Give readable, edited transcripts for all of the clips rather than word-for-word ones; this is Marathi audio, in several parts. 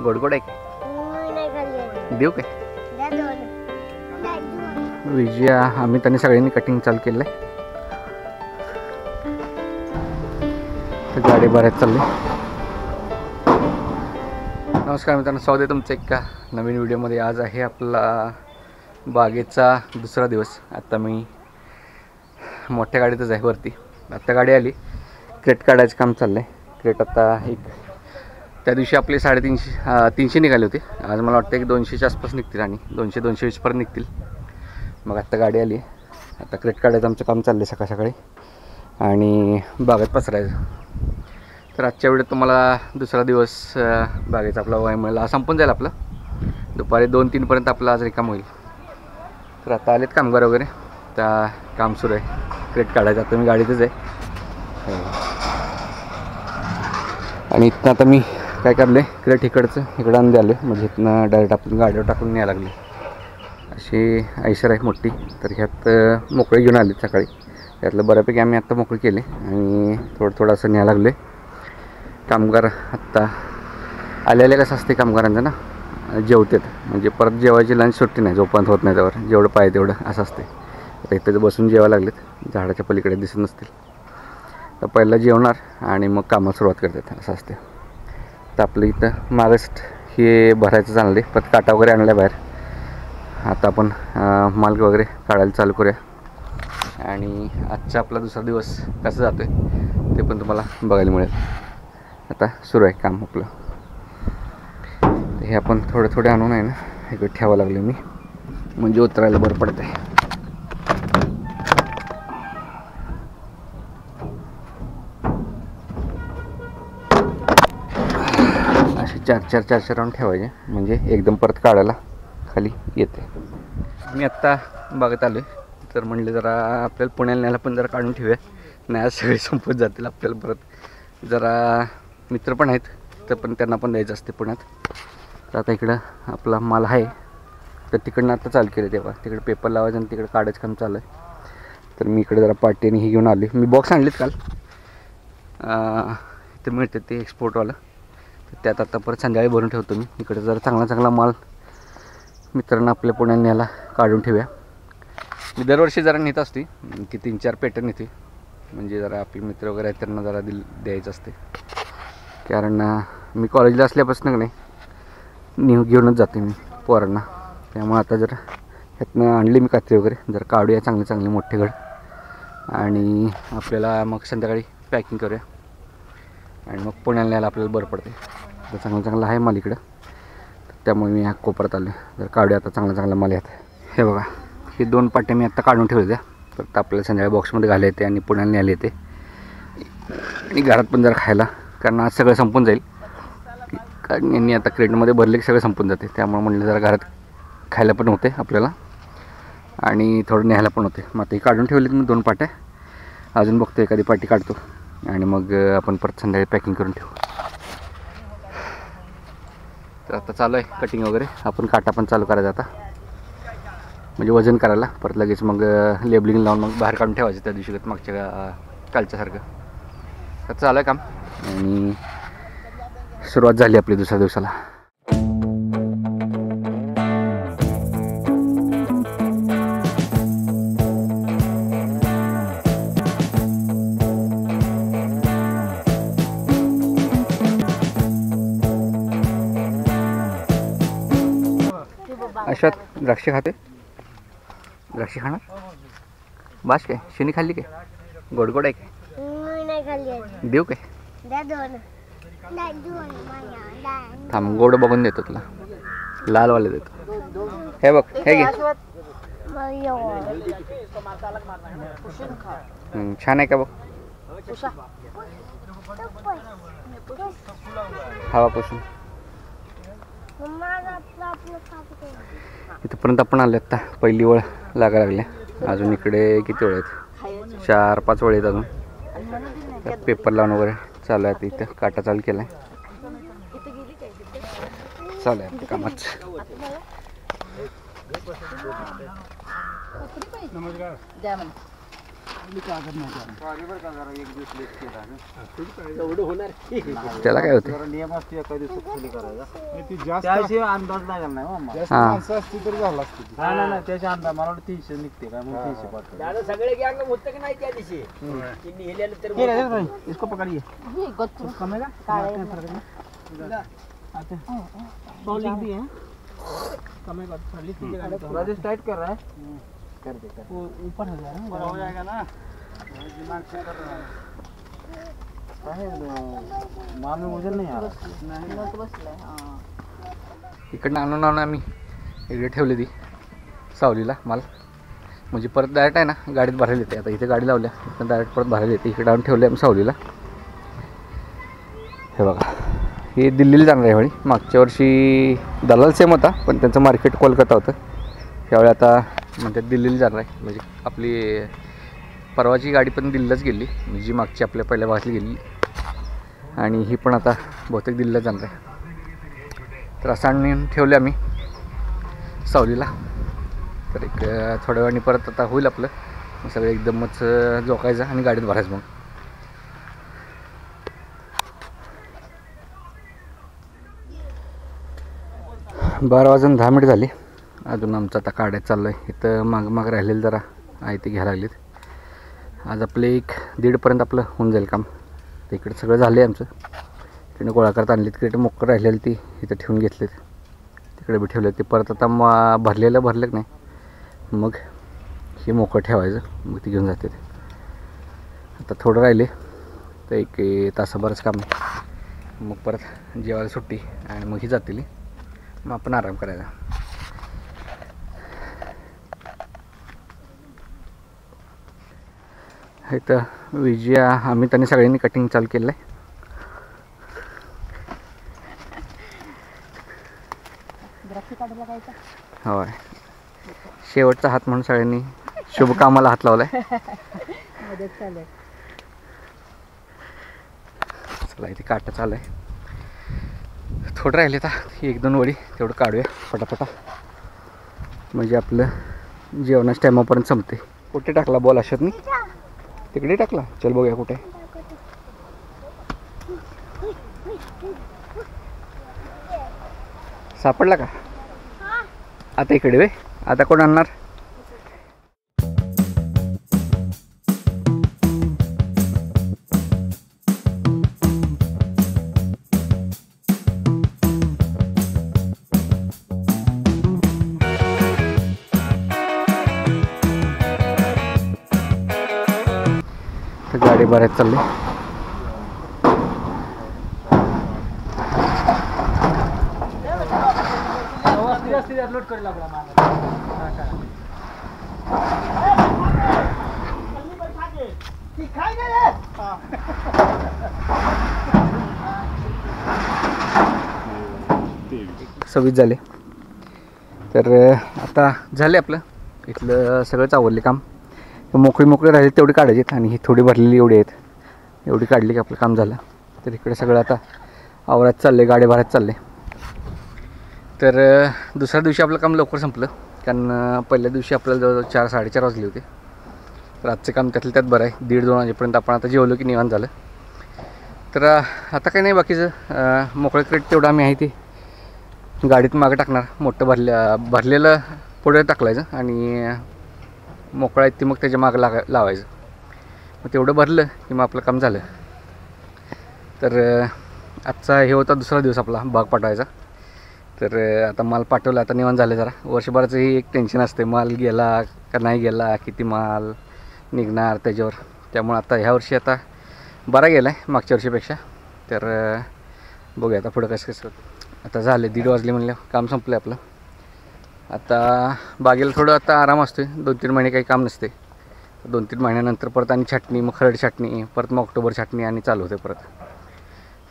गोड गोड आहे काय? देऊ काय? विजया आम्ही त्यांनी सगळ्यांनी कटिंग चालू केलं आहे. गाडी भरायला चालली. नमस्कार मित्रांनो, स्वागत आहे तुमचं एका नवीन व्हिडिओमध्ये. आज आहे आपला बागेचा दुसरा दिवस. आता मी मोठ्या गाडीतच आहे वरती. आत्ता गाडी आली, क्रेट काढायचं काम चाललं आहे. क्रेट आता एक त्या दिवशी आपले 350 निघाले होते. आज मला वाटतं की 200च्या आसपास निघतील आणि 200-220 पर्यंत निघतील. मग आत्ता गाडी आली, आता क्रेट काढायचं आमचं काम चाललं आहे सकाळी आणि बागेत पसरायचं. तर आजच्या वेळेत तुम्हाला दुसरा दिवस बागेचा आपला वयमला संपून जाईल. आपलं दुपारी 2-3 पर्यंत आपला आज रिकाम होईल. तर आता आलेत कामगार वगैरे, त्या काम सुरू आहे क्रेट काढायचं. आता मी गाडीतच आहे आणि इथनं आता मी काय करलं आहे, क्रेट इकडं आणून द्यालं आहे. म्हणजे इथनं डायरेक्ट आपण गाडीवर टाकून न्यायला लागली. अशी आयशर आहे मोठी. तर ह्यात मोकळे घेऊन आले सकाळी. त्यातलं बऱ्यापैकी आम्ही आत्ता मोकळी केले आणि थोडं असं न्यायला लागलो आहे. कामगार आत्ता आलेले कसं असते कामगारांचं ना, जेवतात म्हणजे परत जेवायची लंच सुट्टी नाही, जोपर्यंत होत नाही त्यावर जेवढं पाहिजे तेवढं असं असते. आता इथं बसून जेवायला लागलेत, झाडाच्या पलीकडे दिसत नसतील. तर पहिला जेवणार आणि मग कामाला सुरुवात करतात असं असते. तर आपलं इथं मागच हे भरायचं चाललं आहे. परत काटा वगैरे आणला बाहेर. आता आपण माल वगैरे काढायला चालू करूया आणि आजचा आपला दुसरा दिवस कसा जातो आहे ते पण तुम्हाला बघायला मिळेल. आता सुरू आहे काम आपलं. हे आपण थोडे आणून आहे ना इकडे ठेवावं लागले मी, म्हणजे उतरायला बरं पडतं आहे. असे 4 राऊंड ठेवायचे म्हणजे एकदम परत काढायला खाली येते. मी आत्ता बघत आलो आहे. तर म्हणले जरा आपल्याला पुण्याला न्यायला पण जरा काढून ठेवूया, नाही सगळे संपत जातील आपल्याला. परत जरा मित्र पण आहेत तर पण त्यांना पण द्यायचं असते पुण्यात. तर आता इकडं आपला माल आहे, तर तिकडनं आता चालू केलं. तेव्हा तिकडे पेपर लावायचं आणि तिकडे काढायचं काम चालू आहे. तर मी इकडे जरा पाटीने ही घेऊन आले. मी बॉक्स आणलेत काल, इथं मिळते ते एक्सपोर्टवालं. तर त्यात आता परत संध्याकाळी भरून ठेवतो मी. इकडे जरा चांगला माल मित्रांना आपल्या पुण्याला न्यायला काढून ठेवूया. मी दरवर्षी जरा नेत असते की 3-4 पेटर नेते, म्हणजे जरा आपले मित्र वगैरे आहेत त्यांना जरा द्यायचं असते. कारण मी कॉलेजला असल्यापासून का नाही घेऊनच जाते मी पोरांना. त्यामुळे आता जरा ह्यातनं आणली मी कात्री वगैरे. जरा काढूया चांगले मोठे घड आणि आपल्याला मग संध्याकाळी पॅकिंग करूया आणि मग पुण्याला न्यायला आपल्याला बरं पडते. तर चांगला आहे माल इकडं, त्यामुळे मी ह्या कोपऱ्यात आलो. जर काढूया आता चांगला माल यात. हे बघा, हे 2 पाट्या मी आत्ता काढून ठेवले त्या. तर आपल्याला संध्याकाळी बॉक्समध्ये घालायला येते आणि पुण्याला न्यायला येते आणि घरात पण जरा खायला. कारण आज सगळं संपून जाईल, कारण यांनी आता क्रेटमध्ये भरले की सगळं संपून जाते. त्यामुळे म्हणलं जरा घरात खायला पण होते आपल्याला आणि थोडं न्यायला पण होते. मग आता ही काढून ठेवलीत मी 2 पाट्या. अजून बघतो एखादी पाटी काढतो आणि मग आपण परत संध्याकाळी पॅकिंग करून ठेवू. तर आता चालू आहे कटिंग वगैरे. आपण काटा पण चालू करायचा आता, म्हणजे वजन करायला. परत लगेच मग लेबलिंग लावून मग बाहेर काढून ठेवायचं त्या दिवशी मागच्या कालच्यासारखं. तर चालू आहे काम आणि सुरुवात झाली आपली दुसऱ्या दिवसाला. अशात द्राक्षे खाते, द्राक्षे खाणार बास काय? शनी खाल्ली काय? गोड आहे काय? देऊ काय? थांब, गोड बघून देतो तुला, लालवाले देतो. हे बघ, हे घे. छान आहे का बघ, हवा पुसून. इथपर्यंत आपण आले. आता पहिली वळ लागायला लागल्या. अजून इकडे किती वळ आहेत? 4-5 वळ आहेत अजून. पेपर लावून वगैरे चालू आहे. इथं काटा चालू केला आहे, चालू आहे कामच. त्याला काय होते नियम असतो एका दिवसात खाली करायचा जास्त त्याशिवाय अंदाज लागला नाही मामा माणसं असती तर झालं असतं ते. नाही त्याच्या अंदाज मला वाटतं 300 निघते काय मग 300 पाठवतो दादा सगळे गँग होतं की नाही त्या दिवशी तिने हेलेलं तर इसको पकड़िए कमेगा बॉलिंग भी है कमेगा राजेश टाइट कर रहा है कर दे वो ऊपर हो जाएगा हो जाएगा ना दिमाग से कर रहा है माल में वजन नहीं आ रहा इकडनं आणून आम्ही इकडे ठेवली ती सावलीला माल म्हणजे परत डायरेक्ट आहे ना गाडीत भरायला येते. आता इथे गाडी लावल्या पण डायरेक्ट परत भरायला येते. इकडे आणून ठेवले आम्ही सावलीला. हे बघा हे दिल्लीला जाणार आहे. मागच्या वर्षी दलाल सेम होता पण त्यांचं मार्केट कोलकाता होतं. त्यावेळी आता म्हणतात दिल्लीला जाणार आहे. म्हणजे आपली परवाची गाडी पण दिल्लीलाच गेली म्हणजे जी मागची आपल्या पहिल्या भागातली गेली आणि ही पण आता बहुतेक दिल्लीला जाणार आहे. तर असं आणून ठेवले आम्ही सावलीला. तर एक थोड्या वेळाने परत आता होईल आपलं सगळं एकदमच जोकायचं आणि गाडीत भरायचं. मग 12:10 झाली. अजून आमचं आता काढायचं चाललं आहे. इथं माग राहिलेलं जरा आहे ते घ्यायला लागलेत. आज आपले 1:30पर्यंत आपलं होऊन जाईल काम. तर इकडे सगळं झालं आहे आमचं. तिकडे गोळा करत आणलीत. तिकडे मोकळं राहिलेलं ती इथं ठेवून घेतलेत. तिकडे बी ठेवले ते परत आता भरलं की नाही मग हे मोकळं ठेवायचं मग ती घेऊन जाते. आता थोडं राहिले तर एक तासाभरच काम आहे. मग परत जेवायला सुट्टी आणि मग ही जातील. मग आपण आराम करायचा. इथं विजया आम्ही त्यांनी सगळ्यांनी कटिंग चालू केलं आहे. होय शेवटचा हात म्हणून सगळ्यांनी शुभ कामाला हात लावलाय. चला इथे काटा चालू आहे. थोडं राहिले आता 1-2 वडी तेवढं काढूया पटापटा म्हणजे आपलं जेवणाच्या टायमापर्यंत संपते. कुठे टाकला बॉल अशात मी तिकडे टाकला. चल बघूया कुठे सापडला का. आता इकडे वे आता कोण आणणार. गाडी भरायला चालली. सव्वीस झाले. तर आता झाले आपलं इथलं सगळंच आवडले काम. मोकळी राहिली तेवढी काढायची आणि ही थोडी भरलेली एवढी आहेत. एवढी काढली की आपलं काम झालं. तर इकडे सगळं आता आवरात चालले गाडी भरायला चालले. तर दुसऱ्या दिवशी आपलं काम लवकर संपलं कारण पहिल्या दिवशी आपल्याला जवळजवळ 4-4:30 वाजले होते. तर आजचं काम त्यात बरं आहे. 1:30-2 वाजेपर्यंत आपण आता जेवलो की निवांत झालं. तर आता काही नाही बाकीचं मोकळं क्रेट तेवढं आम्ही आहे ते गाडीत मागं टाकणार. मोठं भरलेलं पुढे टाकलायचं आणि मोकळं आहे ते मग त्याच्या मागं लावायचं. मग तेवढं भरलं की मग आपलं काम झालं. तर आजचा हे होता दुसरा दिवस आपला बाग पाठवायचा. तर आता माल पाठवला आता निवांत झालं. जरा वर्षभराचं ही एक टेन्शन असते माल गेला का नाही गेला किती माल निघणार त्याच्यावर. त्यामुळे आता ह्या वर्षी आता बरा गेला आहे मागच्या वर्षीपेक्षा. तर बघूया आता पुढं कसं होतं. आता झाले 1:30 वाजले म्हणलं काम संपलं आपलं. आता बागेला थोडं आता आराम असतो. 2-3 महिने काही काम नसते. 2-3 महिन्यानंतर परत आणि छाटणी मग खरड छाटणी परत मग ऑक्टोबर छाटणी आणि चालू होते परत.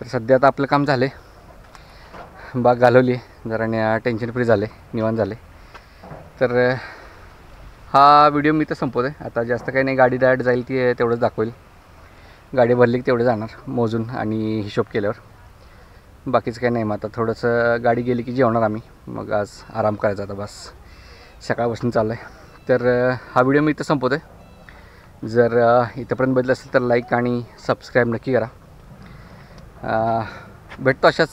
तर सध्या आता आपलं काम झालं आहे. बाग घालवली जरा टेन्शन फ्री झाले निवांत झाले. तर हा व्हिडिओ मी तर संपवतो आहे. आता जास्त काही नाही. गाडी डायरेक्ट जाईल ती तेवढंच दाखवेल. गाडी भरली की तेवढं जाणार मोजून आणि हिशोब केल्यावर. बाकीचं काही नाही. मग आता थोडंसं गाडी गेली की जेवणार आम्ही. मग आज आराम करायचा आता बस. सकाळपासून चाललं आहे. तर हा व्हिडिओ मी इथं संपवतो आहे. जर इथंपर्यंत बघितलं असेल तर लाईक आणि सबस्क्राईब नक्की करा. भेटतो अशाच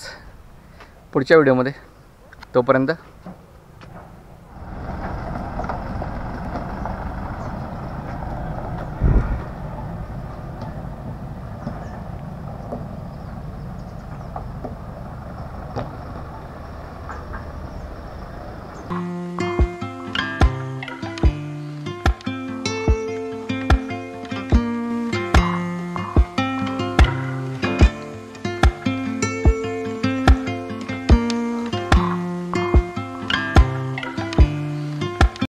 पुढच्या व्हिडिओमध्ये. तोपर्यंत